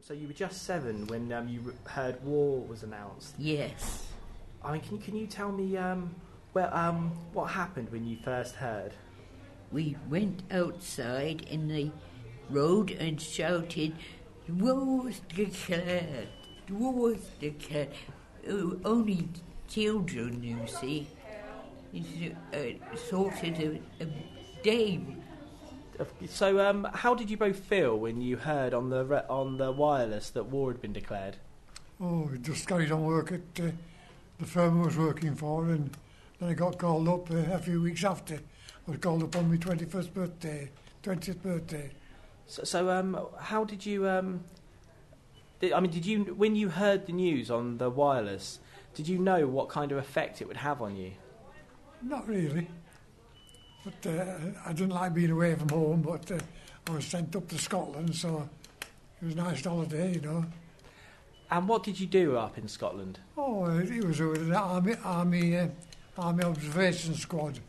So you were just 7 when you heard war was announced. Yes. I mean, can you tell me what happened when you first heard? We went outside in the road and shouted, "War was declared! War was declared!" Only children, you see. It's sort of a day. So, how did you both feel when you heard on the wireless that war had been declared? Oh, we just carried on work at the firm I was working for, and then I got called up a few weeks after. I was called up on my 20th birthday. So, how did you? Did you, when you heard the news on the wireless, did you know what kind of effect it would have on you? Not really. But I didn't like being away from home, but I was sent up to Scotland, so it was a nice holiday, you know. And what did you do up in Scotland? Oh, it was with an army observation squad,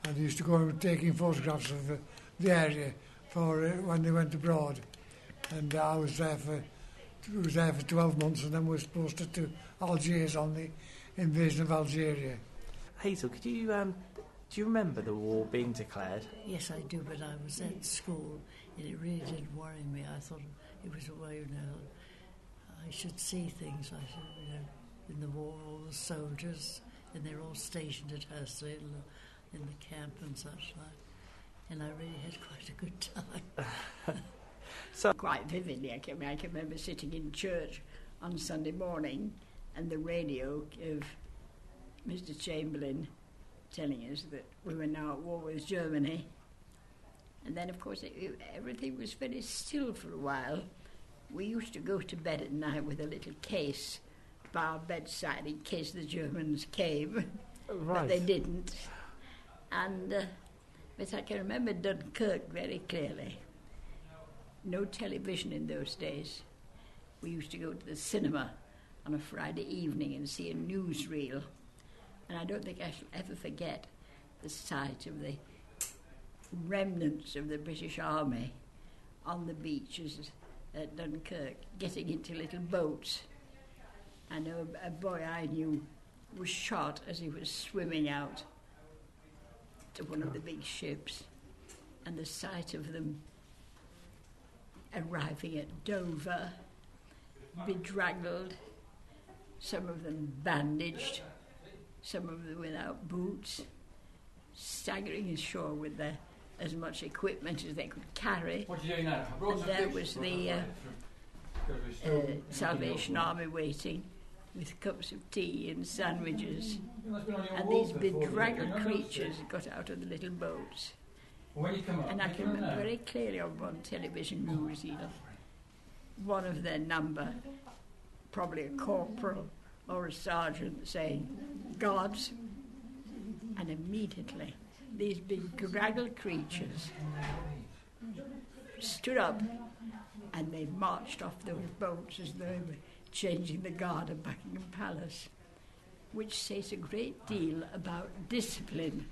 and they used to go and taking photographs of the area for when they went abroad. And I was there for 12 months, and then we were posted to Algiers on the invasion of Algeria. Hazel, could you do you remember the war being declared? Yes, I do, but I was at school, and it really did worry me. I thought it was a way, I should see things. I should, in the war, all the soldiers, and they're all stationed at Hampshire in the camp and such like. And I really had quite a good time. So quite vividly, I can remember sitting in church on Sunday morning, and the radio of Mr. Chamberlain telling us that we were now at war with Germany. And then, of course, everything was very still for a while. We used to go to bed at night with a little case by our bedside in case the Germans came, right. But they didn't. And but I can remember Dunkirk very clearly. No television in those days. We used to go to the cinema on a Friday evening and see a newsreel. And I don't think I shall ever forget the sight of the remnants of the British Army on the beaches at Dunkirk, getting into little boats. I know a boy I knew was shot as he was swimming out to one of the big ships. And the sight of them arriving at Dover, bedraggled, some of them bandaged, some of them without boots, staggering ashore with as much equipment as they could carry. What are you doing now? And there was the Salvation Army waiting with cups of tea and sandwiches. And these bedraggled creatures got out of the little boats. And I can remember very clearly on one television newsreel, one of their number, probably a corporal or a sergeant, saying, "Gods," and immediately these big bedraggled creatures stood up and they marched off those boats as though they were changing the guard at Buckingham Palace, which says a great deal about discipline